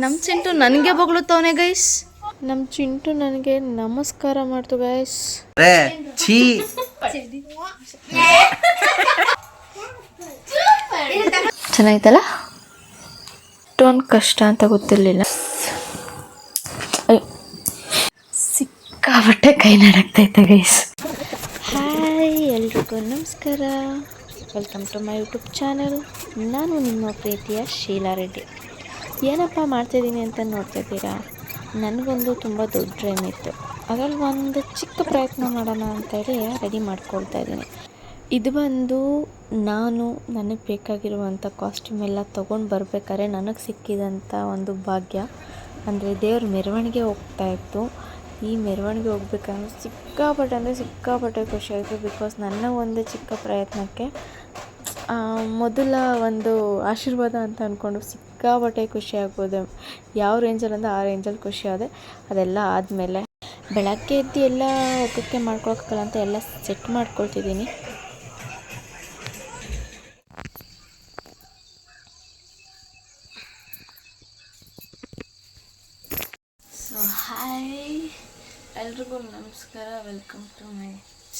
ನಮ್ಮ ಚಿಂಟು ನನಗೆ ಬೊಗಳುತ್ತವನೆ ಗೈಸ್. ನಮ್ಮ ಚಿಂಟು ನನಗೆ ನಮಸ್ಕಾರ ಮಾಡ್ತು ಗೈಸ್. ಚೆನ್ನಾಗಿತ್ತಲ್ಲ. ಇಷ್ಟೊಂದು ಕಷ್ಟ ಅಂತ ಗೊತ್ತಿರಲಿಲ್ಲ. ಸಿಕ್ಕಾಬಟ್ಟೆ ಕೈ ನಡಕ್ತೈತೆ ಗೈಸ್. ಹಾಯ್, ಎಲ್ರಿಗೂ ನಮಸ್ಕಾರ. Welcome to my YouTube channel. ನಾನು ನಿಮ್ಮ ಪ್ರೀತಿಯ ಶೀಲಾ ರೆಡ್ಡಿ. ಏನಪ್ಪ ಮಾಡ್ತಾಯಿದ್ದೀನಿ ಅಂತ ನೋಡ್ತಾಯಿದ್ದೀರಾ? ನನಗೊಂದು ತುಂಬ ದೊಡ್ಡ ಡ್ರೀಮ್ ಇತ್ತು. ಅದರಲ್ಲಿ ಒಂದು ಚಿಕ್ಕ ಪ್ರಯತ್ನ ಮಾಡೋಣ ಅಂತೇಳಿ ರೆಡಿ ಮಾಡ್ಕೊಳ್ತಾ ಇದ್ದೀನಿ. ಇದು ಬಂದು ನಾನು ನನಗೆ ಬೇಕಾಗಿರುವಂಥ ಕಾಸ್ಟ್ಯೂಮ್ ಎಲ್ಲ ತೊಗೊಂಡು ಬರಬೇಕಾದ್ರೆ ನನಗೆ ಸಿಕ್ಕಿದಂಥ ಒಂದು ಭಾಗ್ಯ. ಅಂದರೆ ದೇವ್ರ ಮೆರವಣಿಗೆ ಹೋಗ್ತಾಯಿತ್ತು. ಈ ಮೆರವಣಿಗೆ ಹೋಗ್ಬೇಕಂದ್ರೆ ಸಿಕ್ಕಾಪಟ್ಟೆ ಖುಷಿಯಾಯಿತು. ಬಿಕಾಸ್ ನನ್ನ ಒಂದು ಚಿಕ್ಕ ಪ್ರಯತ್ನಕ್ಕೆ ಮೊದಲ ಒಂದು ಆಶೀರ್ವಾದ ಅಂತ ಅಂದ್ಕೊಂಡು ಸಿಕ್ಕಾಪಟ್ಟೆ ಖುಷಿ ಆಗ್ಬೋದು. ಯಾವ ರೇಂಜಲ್ಲಿ ಅಂದರೆ ಆ ರೇಂಜಲ್ಲಿ ಖುಷಿ ಆದೆ. ಅದೆಲ್ಲ ಆದಮೇಲೆ ಬೆಳಗ್ಗೆ ಎದ್ದು ಎಲ್ಲ ಒಬ್ಬಕ್ಕೆ ಮಾಡ್ಕೊಳಕ್ಕಲ್ಲ ಅಂತ ಎಲ್ಲ ಸೆಟ್ ಮಾಡ್ಕೊಳ್ತಿದ್ದೀನಿ. ಸೊ ಹಾಯ್, ಎಲ್ರಿಗೂ ನಮಸ್ಕಾರ. Welcome to my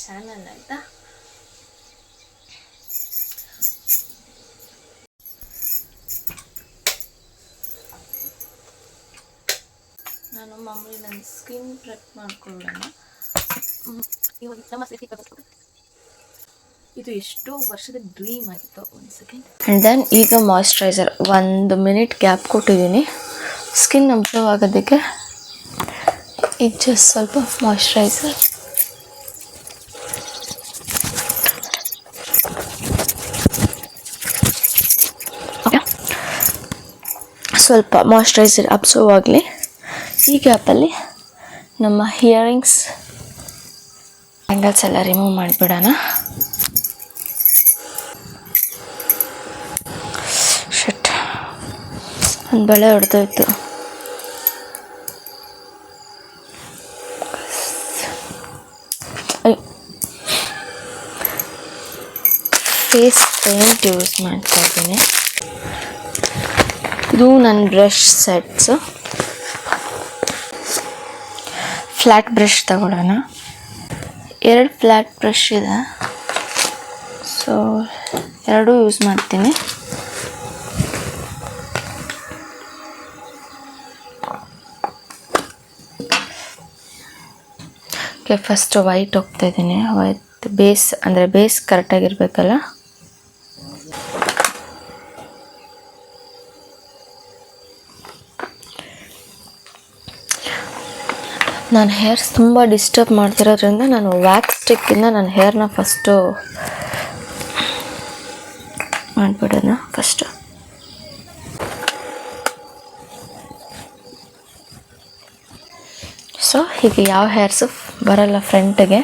channel. ಆಯಿತಾ, ನಾನು ಮಾಮೂಲಿ ನನ್ನ ಸ್ಕಿನ್ ಪ್ರೆಪ್ ಮಾಡ್ಕೊಳ್ಳೋಣ. ಇದು ಎಷ್ಟೋ ವರ್ಷದ ಡ್ರೀಮ್ ಆಗಿತ್ತು. ಒಂದು ಸೆಕೆಂಡ್. ಆ್ಯಂಡ್ ದೆನ್ ಈಗ ಮಾಯ್ಶ್ಚರೈಸರ್ 1 ಮಿನಿಟ್ ಗ್ಯಾಪ್ ಕೊಟ್ಟಿದ್ದೀನಿ ಸ್ಕಿನ್ ಅಬ್ಸರ್ವ್ ಆಗೋದಕ್ಕೆ. ಈಗ ಜಸ್ಟ್ ಸ್ವಲ್ಪ ಮಾಯ್ಶ್ಚರೈಸರ್. ಸ್ವಲ್ಪ ಮಾಯ್ಶ್ಚರೈಸರ್ ಅಬ್ಸರ್ವ್ ಆಗಲಿ. ಈ ಗ್ಯಾಪಲ್ಲಿ ನಮ್ಮ ಇಯರಿಂಗ್ಸ್ ಬ್ಯಾಂಗಲ್ಸ್ ಎಲ್ಲ ರಿಮೂವ್ ಮಾಡಿಬಿಡೋಣ. ಶಟ್, ಒಂದು ಬಳೆ ಹೊಡೆದೋಯ್ತು. ಫೇಸ್ ಪೇಂಟ್ ಯೂಸ್ ಮಾಡ್ತಾ ಇದ್ದೀನಿ. ಇದು ನನ್ನ ಬ್ರಷ್ ಸೆಟ್ಸು. ಫ್ಲ್ಯಾಟ್ ಬ್ರಷ್ ತಗೊಳ್ಳೋಣ. 2 ಫ್ಲ್ಯಾಟ್ ಬ್ರಷ್ ಇದೆ, ಸೊ 2 ಯೂಸ್ ಮಾಡ್ತೀನಿ. ಓಕೆ, ಫಸ್ಟ್ ವೈಟ್ ಹೋಗ್ತಾ ಇದ್ದೀನಿ. ವೈಟ್ ಬೇಸ್, ಅಂದರೆ ಬೇಸ್ ಕರೆಕ್ಟಾಗಿರಬೇಕಲ್ಲ. ನಾನು ಹೇರ್ಸ್ ತುಂಬ ಡಿಸ್ಟರ್ಬ್ ಮಾಡ್ತಿರೋದ್ರಿಂದ ನಾನು ವ್ಯಾಕ್ಸ್ ಸ್ಟಿಕ್ಕಿಂದ ನನ್ನ ಹೇರ್ನ ಫಸ್ಟು ಮಾಡಿಬಿಡೋಣ. ಸೊ ಹೀಗೆ ಯಾವ ಹೇರ್ಸು ಬರಲ್ಲ ಫ್ರಂಟಿಗೆ.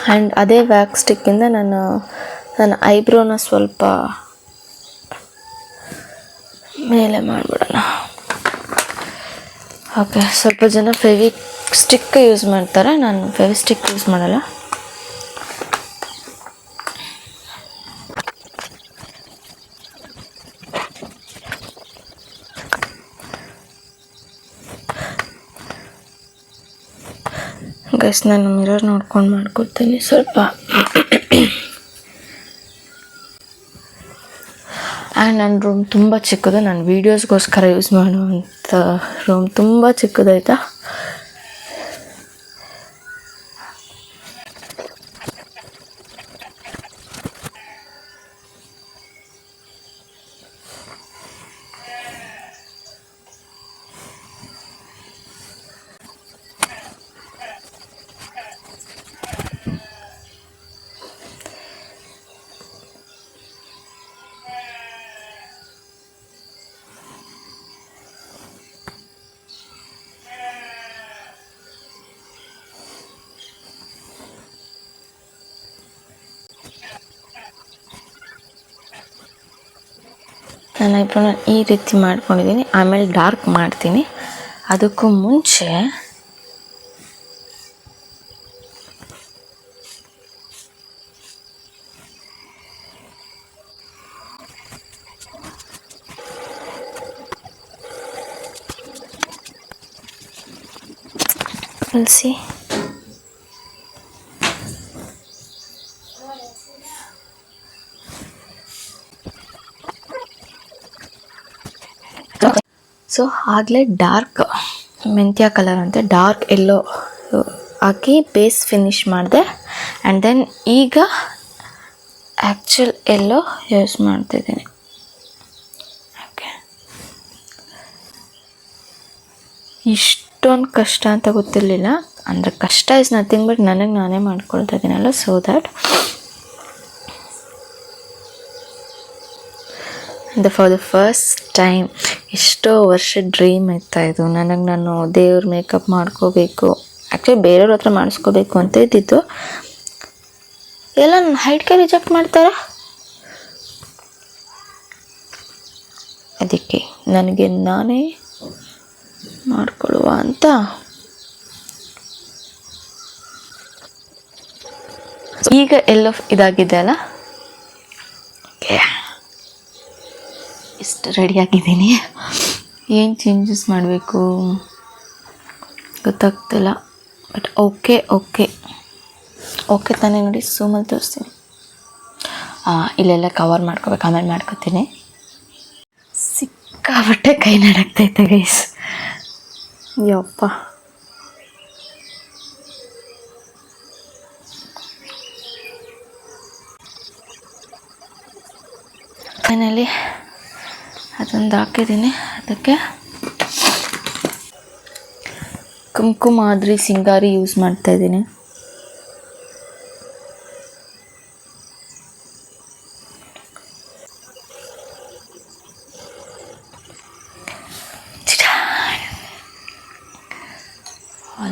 ಆ್ಯಂಡ್ ಅದೇ ವ್ಯಾಕ್ಸ್ ಸ್ಟಿಕ್ಕಿಂದ ನಾನು ನನ್ನ ಐಬ್ರೋನ ಸ್ವಲ್ಪ ಮೇಲೆ ಮಾಡಿಬಿಡೋಣ. ಓಕೆ, ಸ್ವಲ್ಪ ಜನ ಫೆವಿ ಸ್ಟಿಕ್ ಯೂಸ್ ಮಾಡ್ತಾರೆ, ನಾನು ಫೆವಿ ಸ್ಟಿಕ್ ಯೂಸ್ ಮಾಡಲ್ಲ. ಗೈಸ್, ನಾನು ಮಿರರ್ ನೋಡ್ಕೊಂಡು ಮಾಡ್ಕೊತೀನಿ ಸ್ವಲ್ಪ. ಆ್ಯಂಡ್ ನನ್ನ ರೂಮ್ ತುಂಬ ಚಿಕ್ಕದು. ನಾನು ವೀಡಿಯೋಸ್ಗೋಸ್ಕರ ಯೂಸ್ ಮಾಡುವಂಥ ರೂಮ್ ತುಂಬ ಚಿಕ್ಕದಾಯ್ತಾ. ನಾನು ಐಬ್ರೋನ ಈ ರೀತಿ ಮಾಡ್ಕೊಂಡಿದ್ದೀನಿ. ಆಮೇಲೆ ಡಾರ್ಕ್ ಮಾಡ್ತೀನಿ. ಅದಕ್ಕೂ ಮುಂಚೆ ವಿಲ್ ಸಿ. ಸೊ ಆಗಲೇ ಡಾರ್ಕ್ ಮೆಂತ್ಯ ಕಲರ್ ಅಂತೆ ಡಾರ್ಕ್ ಎಲ್ಲೋ ಹಾಕಿ ಬೇಸ್ ಫಿನಿಷ್ ಮಾಡಿದೆ. ಆ್ಯಂಡ್ ದೆನ್ ಈಗ ಆ್ಯಕ್ಚುಲ್ ಎಲ್ಲೋ ಯೂಸ್ ಮಾಡ್ತಿದ್ದೀನಿ. ಓಕೆ, ಇಷ್ಟೊಂದು ಕಷ್ಟ ಅಂತ ಗೊತ್ತಿರಲಿಲ್ಲ. ಅಂದರೆ ಕಷ್ಟ ಇಸ್ ನಥಿಂಗ್ ಬಟ್ ನನಗೆ ನಾನೇ ಮಾಡ್ಕೊಳ್ತಾ ಇದ್ದೀನಲ್ಲ, so that for the first time ಎಷ್ಟೋ ವರ್ಷ ಡ್ರೀಮ್ ಇರ್ತಾ ಇದು ನನಗೆ. ನಾನು ದೇವ್ರ ಮೇಕಪ್ ಮಾಡ್ಕೋಬೇಕು, ಆ್ಯಕ್ಚುಲಿ ಬೇರೆಯವ್ರ ಹತ್ರ ಮಾಡಿಸ್ಕೋಬೇಕು ಅಂತ ಇದ್ದಿತ್ತು. ಎಲ್ಲ ನನ್ನ ಹೈಟ್ಗೆ ರಿಜೆಕ್ಟ್ ಮಾಡ್ತಾರೆ. ಅದಕ್ಕೆ ನನಗೆ ನಾನೇ ಮಾಡ್ಕೊಳ್ಳುವ ಅಂತ ಈಗ ಎಲ್ಲೋ ಇದಾಗಿದೆ ಅಲ್ಲ. ಓಕೆ, ಇಷ್ಟು ರೆಡಿಯಾಗಿದ್ದೀನಿ. ಏನು ಚೇಂಜಸ್ ಮಾಡಬೇಕು ಗೊತ್ತಾಗ್ತಿಲ್ಲ, ಬಟ್ ಓಕೆ ಓಕೆ ಓಕೆ ತಾನೇ. ನೋಡಿ ಸೂಮಲ್ಲಿ ತೋರಿಸ್ತೀನಿ. ಇಲ್ಲೆಲ್ಲ ಕವರ್ ಮಾಡ್ಕೋಬೇಕು, ಆಮೇಲೆ ಮಾಡ್ಕೋತೀನಿ. ಸಿಕ್ಕಾಬಟ್ಟೆ ಕೈ ನಡಕ್ತೈತೆ ಗೈಸ್, ಯಪ್ಪ. ಫೈನಲಿ ಅದೊಂದು ಹಾಕಿದ್ದೀನಿ. ಅದಕ್ಕೆ ಕುಂಕುಮಾದ್ರಿ ಸಿಂಗಾರಿ ಯೂಸ್ ಮಾಡ್ತಾಯಿದ್ದೀನಿ.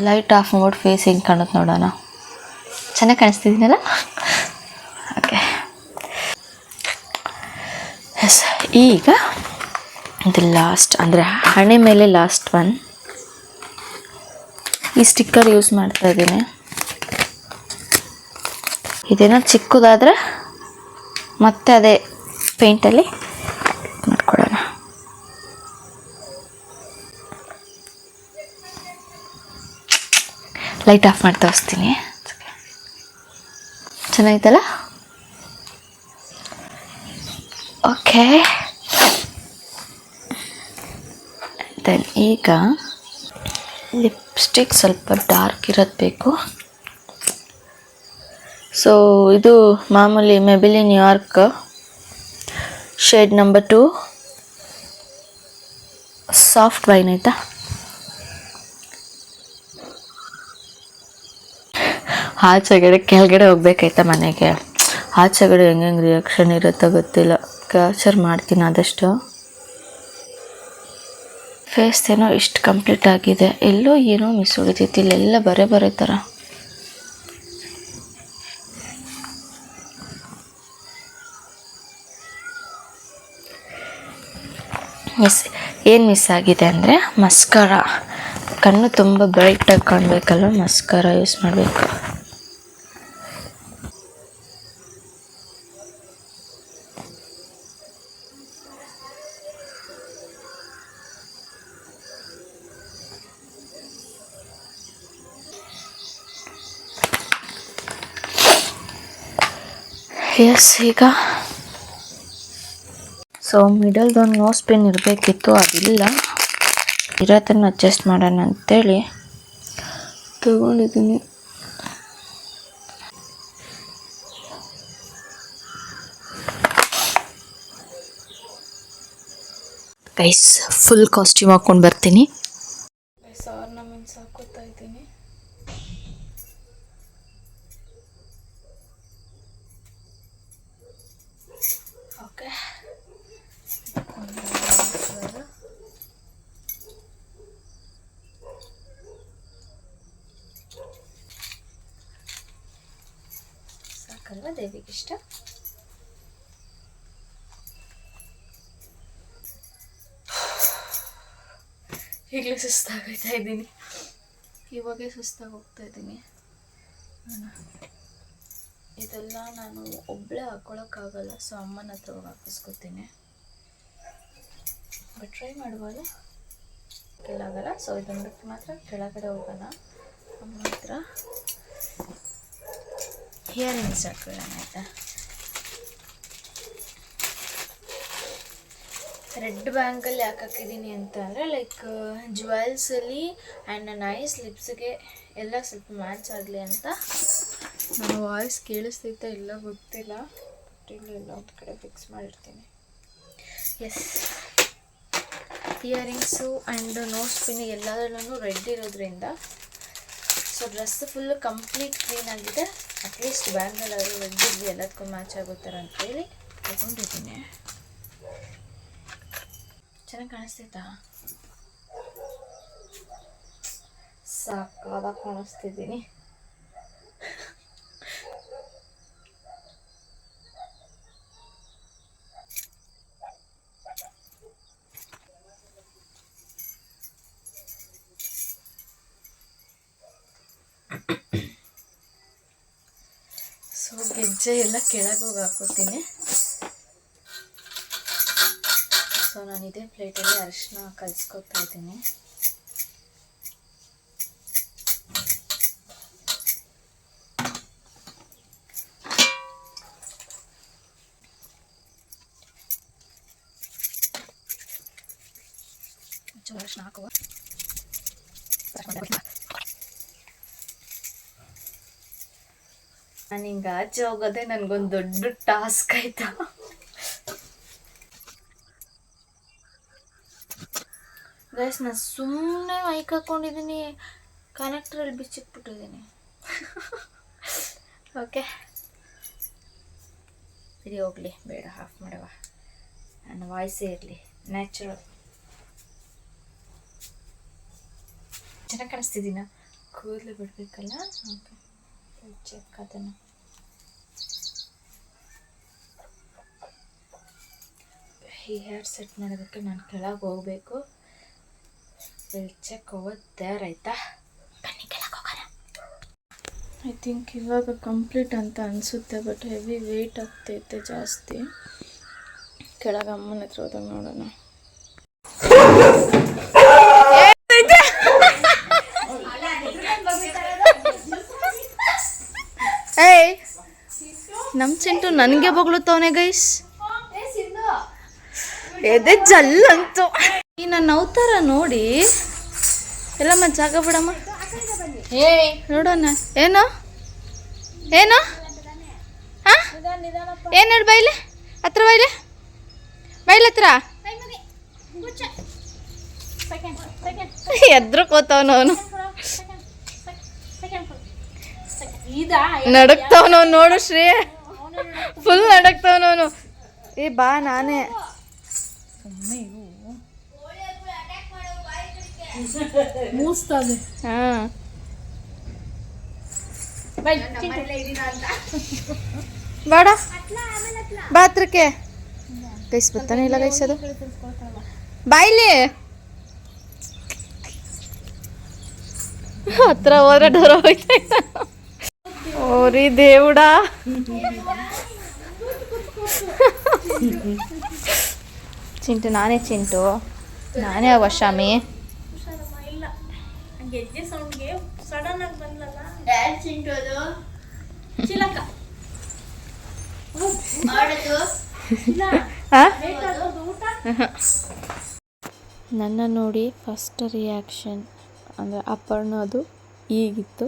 ಲೈಟ್ ಆಫ್ ಮಾಡ್ಬಿಟ್ಟು ಫೇಸ್ ಹೆಂಗೆ ಕಾಣುತ್ತೆ ನೋಡೋಣ. ಚೆನ್ನಾಗಿ ಕಾಣಿಸ್ತಿದ್ದೀನಲ್ಲ. Okay, S. ಈಗ ಇದು ಲಾಸ್ಟ್, ಅಂದರೆ ಹಣೆ ಮೇಲೆ ಲಾಸ್ಟ್ ಒನ್. ಈ ಸ್ಟಿಕ್ಕರ್ ಯೂಸ್ ಮಾಡ್ತಾ ಇದ್ದೀನಿ. ಇದೇನೋ ಚಿಕ್ಕದಾದರೆ ಮತ್ತೆ ಅದೇ ಪೇಂಟಲ್ಲಿ ಮಾಡ್ಕೊಳ್ಳೋಣ. ಲೈಟ್ ಆಫ್ ಮಾಡಿ ತೋರಿಸ್ತೀನಿ. ಚೆನ್ನಾಗಿತ್ತಲ್ಲ. ಓಕೆ, ದೆನ್ ಈಗ ಲಿಪ್ಸ್ಟಿಕ್ ಸ್ವಲ್ಪ ಡಾರ್ಕ್ ಇರೋದು ಬೇಕು. ಸೊ ಇದು ಮಾಮೂಲಿ Maybelline New York shade number 2 soft wine ಆಯಿತಾ. ಆಚೆಗಡೆ ಕೆಳಗಡೆ ಹೋಗ್ಬೇಕಾಯ್ತಾ ಮನೆಗೆ. ಆಚೆಗಡೆ ಹೆಂಗೆ ರಿಯಾಕ್ಷನ್ ಇರುತ್ತೋ ಗೊತ್ತಿಲ್ಲ. ಕ್ಯಾಪ್ಚರ್ ಮಾಡ್ತೀನಿ ಆದಷ್ಟು. ಫೇಸ್ ಏನೋ ಇಷ್ಟು ಕಂಪ್ಲೀಟ್ ಆಗಿದೆ. ಎಲ್ಲೋ ಏನೋ ಮಿಸ್ ಹೊಡಿತೈತಿ. ಇಲ್ಲೆಲ್ಲ ಬರೇ ಥರ. ಏನು ಮಿಸ್ ಆಗಿದೆ ಅಂದರೆ ಮಸ್ಕಾರ. ಕಣ್ಣು ತುಂಬ ಬ್ರೈಟಾಗಿ ಕಾಣಬೇಕಲ್ವ, ಮಸ್ಕಾರ ಯೂಸ್ ಮಾಡಬೇಕು. ಎಸ್, ಈಗ ಸೊ ಮಿಡಲ್ದೊಂದು ನೋಸ್ ಪಿನ್ ಇರಬೇಕಿತ್ತು, ಅದಿಲ್ಲ. ಇರೋದನ್ನು ಅಡ್ಜಸ್ಟ್ ಮಾಡೋಣ ಅಂತೇಳಿ ತಗೊಂಡಿದ್ದೀನಿ. ಗೈಸ್ ಫುಲ್ ಕಾಸ್ಟ್ಯೂಮ್ ಹಾಕ್ಕೊಂಡು ಬರ್ತೀನಿ. ಆರ್ನಮೆಂಟ್ಸ್ ಹಾಕೋತಾ ಇದ್ದೀನಿ. ಓಕೆ, ಸಾಕಲ್ವ ದೇವಿಗಿಷ್ಟ. ಈಗಲೇ ಸುಸ್ತಾಗೋಯ್ತಾ ಇದ್ದೀನಿ. ಇವಾಗೇ ಸುಸ್ತಾಗಿ ಹೋಗ್ತಾ ಇದ್ದೀನಿ. ಇದೆಲ್ಲ ನಾನು ಒಬ್ಬಳೇ ಹಾಕ್ಕೊಳಕ್ಕಾಗಲ್ಲ, ಸೊ ಅಮ್ಮನ ಹತ್ರ ಹೋಗಿ ಹಾಕಿಸ್ಕೊತೀನಿ. ಬಟ್ ಟ್ರೈ ಮಾಡುವಲ್ಲ, ಕೆಳಗಲ್ಲ. ಸೊ ಇದನ್ನು ಬಿಟ್ಟು ಮಾತ್ರ ಕೆಳಗಡೆ ಹೋಗೋಣ. ಅಮ್ಮ ಹತ್ರ ಇಯರಿಂಗ್ಸ್ ಹಾಕೊಳ್ಳೋಣ ಆಯಿತಾ. ರೆಡ್ ಬ್ಯಾಂಗಲ್ ಯಾಕೆ ಹಾಕಿದ್ದೀನಿ ಅಂತ ಅಂದರೆ ಲೈಕ್ ಜ್ಯುವೆಲ್ಸಲ್ಲಿ ಆ್ಯಂಡ್ ನನ್ನ ಐಸ್ ಲಿಪ್ಸ್ಗೆ ಎಲ್ಲ ಸ್ವಲ್ಪ ಮ್ಯಾಚ್ ಆಗಲಿ ಅಂತ. ನಾನು ವಾಯ್ಸ್ ಕೇಳಿಸ್ತೈತೆ ಇಲ್ಲ ಗೊತ್ತಿಲ್ಲ, ಬಟ್ ಇಲ್ಲ ಒಂದು ಕಡೆ ಫಿಕ್ಸ್ ಮಾಡಿರ್ತೀನಿ. Yes, earrings and nose pin ಎಲ್ಲದರಲ್ಲೂ ರೆಡ್ ಇರೋದ್ರಿಂದ so dress full complete clean ಆಗಿದೆ. ಅಟ್ಲೀಸ್ಟ್ ಬ್ಯಾಂಗಲ್ ಆದರೂ ರೆಡ್ ಇರಲಿ, ಎಲ್ಲದಕ್ಕೂ ಮ್ಯಾಚ್ ಆಗೋ ಥರ ಅಂತೇಳಿ ತಗೊಂಡಿದ್ದೀನಿ. ಚೆನ್ನಾಗಿ ಕಾಣಿಸ್ತೈತಾ? ಸಾಕಾದಾಗ ಕಾಣಿಸ್ತಿದ್ದೀನಿ. ಸೊ ಗೆಜ್ಜೆ ಎಲ್ಲ ಕೆಳಗೆ ಹೋಗಿ ಹಾಕೋತೀನಿ. ಸೊ ನಾನು ಇದೇ ಪ್ಲೇಟಲ್ಲಿ ಅರಿಶಿನ ಕಲಿಸ್ಕೊತಾ ಇದ್ದೀನಿ. ಅರಿಶಿನ ಹಾಕುವ. ನಾನು ಹಿಂಗೆ ಆಚೆ ಹೋಗೋದೇ ನನಗೊಂದು ದೊಡ್ಡ ಟಾಸ್ಕ್ ಆಯ್ತಾ. ಗೈಸ್, ನಾನು ಸುಮ್ಮನೆ ಮೈಕ್ ಹಾಕ್ಕೊಂಡಿದ್ದೀನಿ, ಕನೆಕ್ಟ್ರಲ್ಲಿ ಬಿಚ್ಚಿಟ್ಬಿಟ್ಟಿದ್ದೀನಿ. ಓಕೆ, ಇದು ಹೋಗಲಿ, ಬೇಡ ಆಫ್ ಮಾಡವ, ನನ್ನ ವಾಯ್ಸೇ ಇರಲಿ ನ್ಯಾಚುರಲ್. ಚೆನ್ನಾಗಿ ಕಾಣಿಸ್ತಿದ್ದೀನ? ಕೂದಲು ಬಿಡಬೇಕಲ್ಲ. ಓಕೆ, ಚೆಕ್ ಅದನ್ನು. ಈ ಹೇರ್ ಸೆಟ್ ಮಾಡೋದಕ್ಕೆ ನಾನು ಕೆಳಗೆ ಹೋಗಬೇಕು. ಚೆಕ್ ಹೋಗೋದಾರ ಆಯಿತಾ? ಬನ್ನಿ ಕೆಳಗೆ ಹೋಗೋಣ. ಐ ಥಿಂಕ್ ಇವಾಗ ಕಂಪ್ಲೀಟ್ ಅಂತ ಅನಿಸುತ್ತೆ, ಬಟ್ ಹೆವಿ ವೆಯ್ಟ್ ಆಗ್ತೈತೆ ಜಾಸ್ತಿ. ಕೆಳಗೆ ಅಮ್ಮನ ಹತ್ರ ಹೋದಾಗ ನೋಡೋಣ. ಏಯ್, ನಮ್ಮ ಚಿಂಟು ನನಗೆ ಬೊಗಳುತ್ತವನೆ ಗೈಸ್. ಎದೆ ಜಲ್ಲಂತು. ಈ ನನ್ನ ಅವತಾರ ನೋಡಿ ಎಲ್ಲಮ್ಮ ಜಾಗ ಬಿಡಮ್ಮ. ನೋಡೋಣ ಏನು ಏನು ಹಾಂ ಏನು ಹೇಳಿ ಬೈಲೆ ಹತ್ರ ಬೈಲೆ ಹತ್ರ ಎದ್ರು ಕೋತವನು ಅವನು. ನಡಕ್ತಾವನವ್ ನೋಡು ಶ್ರೀ, ಫುಲ್ ನಡಕ್ತಾವನವನು. ಏ ಬಾ ನಾನೇ ಹಾಂ ಬೇಡ ಬಾ ಹತ್ರಕ್ಕೆ. ಗೈಸ್ ಬರ್ತಾನೆ ಇಲ್ಲ ಗೈಸ್, ಅದು ಬಾಯ್ಲಿ ಹತ್ರ ಹೋದ್ರೆ ಡೋರ್ ಹೋಯ್ತಾ. ಓರಿ ದೇವುಡಾ, ಚಿಂಟು ನಾನೇ, ಚಿಂಟು ನಾನೇ ವಶಾಮಿ. ನನ್ನ ನೋಡಿ ಫಸ್ಟ್ ರಿಯಾಕ್ಷನ್ ಅಂದರೆ ಅಪ್ಪರ್ಣದು ಈಗಿತ್ತು.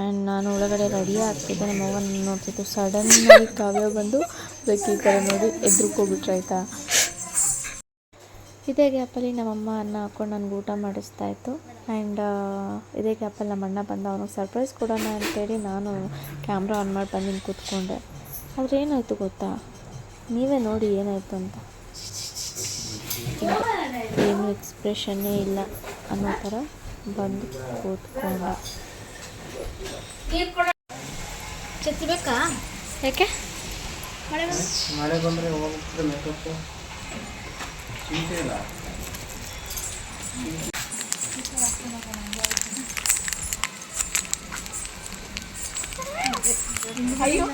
ಆ್ಯಂಡ್ ನಾನು ಒಳಗಡೆ ರೆಡಿ ಆಗ್ತಿದ್ದೆ, ನಮ್ಮ ಅವ್ವನ ನೋಡ್ತಿತ್ತು. ಸಡನ್ನಾಗಿ ಕಾವ್ಯ ಬಂದು ಅದಕ್ಕೆ ಈ ಥರ ನೋಡಿ ಎದ್ರುಕೋಬಿಟ್ರೆ ಆಯಿತಾ. ಇದೇ ಗ್ಯಾಪಲ್ಲಿ ನಮ್ಮಮ್ಮ ಅನ್ನ ಹಾಕ್ಕೊಂಡು ನನಗೆ ಊಟ ಮಾಡಿಸ್ತಾಯಿತ್ತು. ಆ್ಯಂಡ್ ಇದೇ ಗ್ಯಾಪಲ್ಲಿ ನಮ್ಮ ಅಣ್ಣ ಬಂದ, ಅವನಿಗೆ ಸರ್ಪ್ರೈಸ್ ಕೊಡೋಣ ಅಂತೇಳಿ ನಾನು ಕ್ಯಾಮ್ರಾ ಆನ್ ಮಾಡಿ ಬಂದು ಕೂತ್ಕೊಂಡೆ. ಆದರೆ ಏನಾಯಿತು ಗೊತ್ತಾ, ನೀವೇ ನೋಡಿ ಏನಾಯಿತು ಅಂತ. ಏನು ಎಕ್ಸ್ಪ್ರೆಷನ್ನೇ ಇಲ್ಲ ಅನ್ನೋ ಥರ ಬಂದು ಕೂತ್ಕೊಂಡ. ಛತ್ರಿಬೇಕಾ? ಯಾಕೆ ಮಳೆ ಬಂದರೆ ಹೋಗ್ಬಿಟ್ರೆ ಮೇಕಪ್ ಅಯ್ಯೋ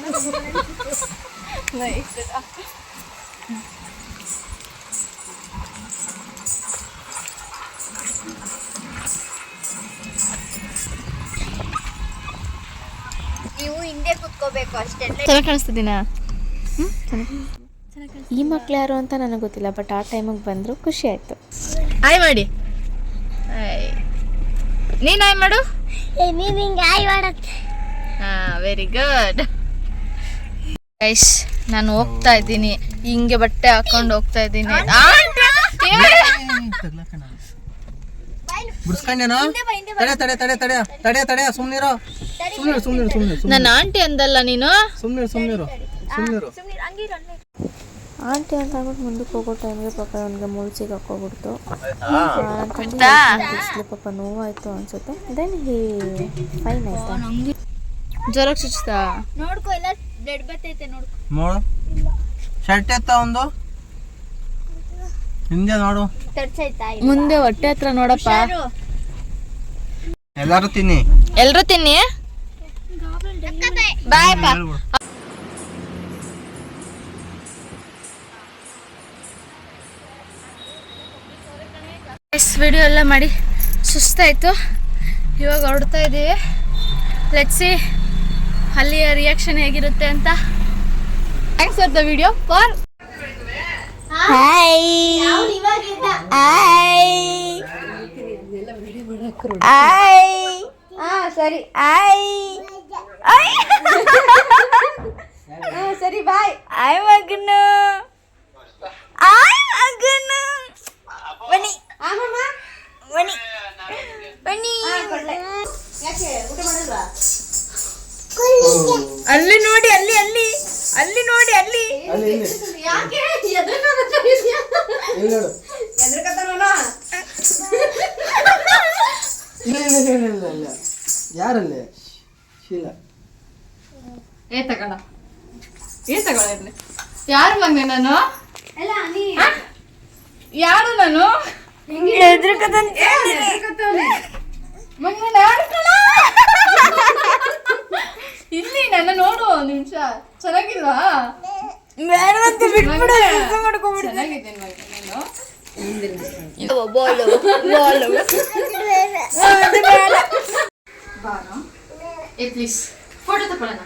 ಕುತ್ಕೋಬೇಕು ಅಷ್ಟೇ. ಚೆನ್ನಾಗಿ ಕಾಣಿಸ್ತಿದ್ದೀನಾ? ಈ ಮಕ್ಳು ಯಾರು ಅಂತ ನನಗೆ ಗೊತ್ತಿಲ್ಲ, ಬಟ್ ಆ ಟೈಮಿಗೆ ಬಂದರು, ಖುಷಿ ಆಯಿತು. ಹಾಯ್ ಮಾಡಿ. ನೀನು ಹಾಯ್ ಮಾಡು. ಹಾಂ, ವೆರಿ ಗುಡ್ ಗೈಸ್. ನಾನು ಹೋಗ್ತಾ ಇದ್ದೀನಿ, ಹಿಂಗೆ ಬಟ್ಟೆ ಹಾಕೊಂಡು ಹೋಗ್ತಾ ಇದ್ದೀನಿ. ನನ್ನ ಆಂಟಿ ಅಂದಲ್ಲ ನೀನು. ಆಂಟಿ ಅಂತ ಅಂದ್ಬಿಟ್ಟು ಮುಂದಕ್ಕೆ ಹೋಗೋ ಟೈಮ್ಗೆ ಪಾಪ ಅವನಿಗೆ ಮುಳ್ಸಿಗೆ ಹಾಕೋಗ್ಬಿಡ್ತು. ಪಾಪ ನೋವಾಯಿತು ಅನ್ಸುತ್ತೆ. ದೆನ್ ಫೈನ್ ಆಯ್ತಾ? ಜ್ವರ ಚುಚ್ತಾ ನೋಡ್ಕೊ, ಎಲ್ಲ ಡೆಡ್ ಬತ್ತೈತೆ ನೋಡ್ಕೊ. ನೋಡು ಶರ್ಟ್ ಎತ್ತ ಒಂದು ಹಿಂದೆ ನೋಡು. ತಡ್ಸೈತಾ? ಮುಂದೆ ಹೊಟ್ಟೆ ಹತ್ರ ನೋಡಪ್ಪ. ಎಲ್ಲಾರು ತಿನ್ನಿ. ಎಲ್ರು ತಿನ್ನಿ. ಬಾಯ್ ಬಾ. ವಿಡಿಯೋ ಎಲ್ಲ ಮಾಡಿ ಸುಸ್ತಾಯಿತು. ಇವಾಗ ಹೊರಡ್ತಾ ಇದ್ದೀವಿ. ಲೆಟ್ಸ್ ಸಿ ಅಲ್ಲಿಯ ರಿಯಾಕ್ಷನ್ ಹೇಗಿರುತ್ತೆ ಅಂತ. Thanks for the video. For hi ಸರಿ ಸರಿ ಬಾಯ್. ಆಯ್ ಮಗನು ಬನ್ನಿ ಬನ್ನಿ ಬನ್ನಿ. ಅಲ್ಲಿ ನೋಡಿ, ಅಲ್ಲಿ ಅಲ್ಲಿ ಅಲ್ಲಿ ನೋಡಿ, ಅಲ್ಲಿ ಯಾರಲ್ಲಿ ಶೀಲಾ ತಗೋಣ. ಯಾರು ಮಗನೆ ನಾನು? ಯಾರು ನಾನು? ಇಲ್ಲಿ ನನ್ನ ನೋಡು ಒಂದು ನಿಮಿಷ. ಚೆನ್ನಾಗಿಲ್ವಾ? ಚೆನ್ನಾಗಿದ್ದೇನೆ ಪ್ಲೀಸ್ ಫೋಟೋ ತಗೊಳ್ಳೋಣ.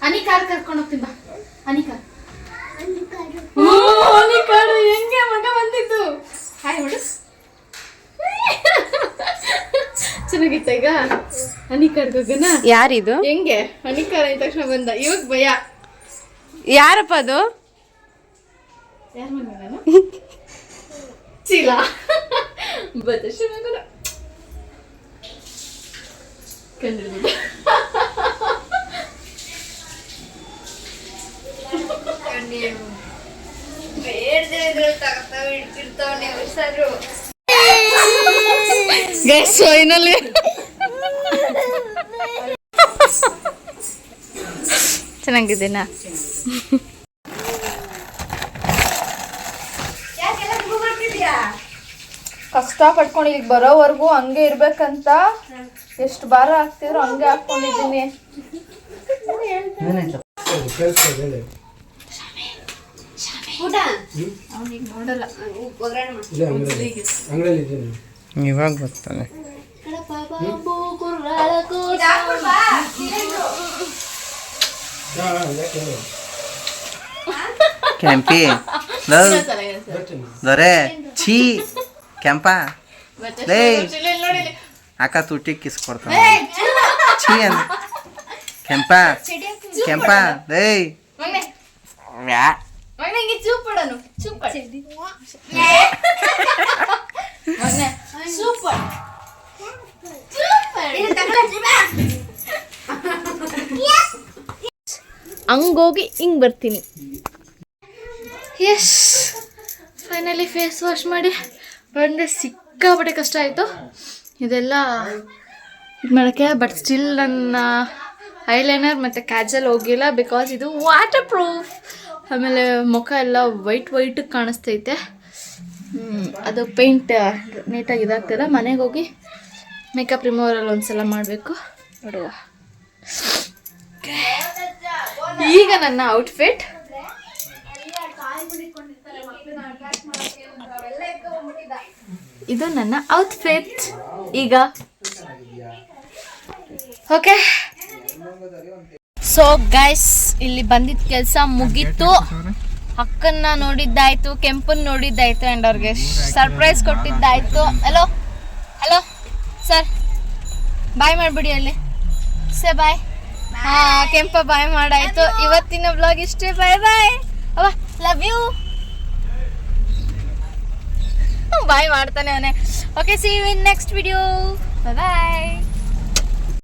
ಅನಿಕಾರ್ ಕರ್ಕೊಂಡು ಹೋಗ್ತೀನಿ ಬಾ. ಅನಿಕಾರ್ ಹೆಂಗೆ ಮಗ ಬಂದಿದ್ದು? ಹಾಯ್ ಮಾಡು. ಚೆನ್ನಾಗಿತ್ತ? ಈಗ ಅನಿಕಾರ್ ಹೋಗೋಣ. ಯಾರಿದು? ಹೆಂಗೆ ಅನಿಕಾರ ಅಂದ ತಕ್ಷಣ ಬಂದ. ಇವಾಗ ಭಯ. ಯಾರಪ್ಪ ಅದು? ಯಾರ ಮಗ ನಾನು? ಚೀಲ ಬದಶ ಮಗನ ಕಂಡಿರ್ಬೋದು. Guys finally ಚೆನ್ನಾಗಿದ್ದೀನಾ? ಕಷ್ಟ ಪಡ್ಕೊಂಡು ಇಲ್ಲಿಗೆ ಬರೋವರೆಗೂ ಹಂಗೆ ಇರ್ಬೇಕಂತ ಎಷ್ಟು ಭಾರ ಆಗ್ತಿದ್ರು ಹಂಗೆ ಹಾಕೊಂಡಿದ್ದೀನಿ. ಅವನಿಗೆ ನೋಡಲ್ಲ. ಇವಾಗ ಬರ್ತಾನೆ. ಕೆಂಪಿ ದೊರೆ ಛೀ ಕೆಂಪ ಲೇ ಅಕ್ಕ ತುಟ್ಟಿ ಕಿಸ್ ಕೊಡ್ತಾನೆ. ಛೀ ಅಂತ ಕೆಂಪ ಕೆಂಪ ಲೇ ಚೂಪಡನು ಚೂಪಡ್ ಸೂಪರ್ ಹಂಗೋಗಿ ಹಿಂಗೆ ಬರ್ತೀನಿ. ಎಸ್ ಫೈನಲಿ ಫೇಸ್ ವಾಶ್ ಮಾಡಿ ಬಂದೆ. ಸಿಕ್ಕಾಪಟ್ಟೆ ಕಷ್ಟ ಆಯಿತು ಇದೆಲ್ಲ ಇದು ಮಾಡೋಕ್ಕೆ. ಬಟ್ ಸ್ಟಿಲ್ ನನ್ನ ಐಲೈನರ್ ಮತ್ತು ಕ್ಯಾಜಲ್ ಹೋಗಿಲ್ಲ, ಬಿಕಾಸ್ ಇದು ವಾಟರ್ ಪ್ರೂಫ್. ಆಮೇಲೆ ಮುಖ ಎಲ್ಲ ವೈಟ್ ಕಾಣಿಸ್ತೈತೆ. ಅದು ಪೇಂಟ್ ನೀಟಾಗಿ ಇದಾಗ್ತಿಲ್ಲ. ಮನೆಗೆ ಹೋಗಿ ಮೇಕಪ್ ರಿಮೂವರಲ್ಲಿ ಒಂದ್ಸಲ ಮಾಡಬೇಕು. ನೋಡುವ ಈಗ ನನ್ನ ಔಟ್ಫಿಟ್. ಇದು ನನ್ನ ಔಟ್ಫಿಟ್ ಈಗ. ಓಕೆ, ಸೊ ಗೈಸ್ ಇಲ್ಲಿ ಬಂದಿದ್ದ ಕೆಲಸ ಮುಗೀತು. ಅಕ್ಕನ್ನ ನೋಡಿದ್ದಾಯ್ತು, ಕೆಂಪನ್ ನೋಡಿದ್ದಾಯ್ತು, ಆ್ಯಂಡ್ ಅವ್ರಿಗೆ ಸರ್ಪ್ರೈಸ್ ಕೊಟ್ಟಿದ್ದಾಯ್ತು. ಹಲೋ ಹಲೋ ಸರ್, ಬಾಯ್ ಮಾಡಿಬಿಡಿ ಅಲ್ಲಿ ಸೇ ಬಾಯ್. ಹಾಂ ಕೆಂಪ ಬಾಯ್ ಮಾಡಾಯ್ತು. ಇವತ್ತಿನ ವ್ಲಾಗ್ ಇಷ್ಟೇ. ಬಾಯ್ ಬಾಯ್. ಅವ ಲವ್ ಯು. ಬಾಯ್ ಮಾಡ್ತಾನೆ ಅವನೇ. Okay, see you in next video. Bye bye.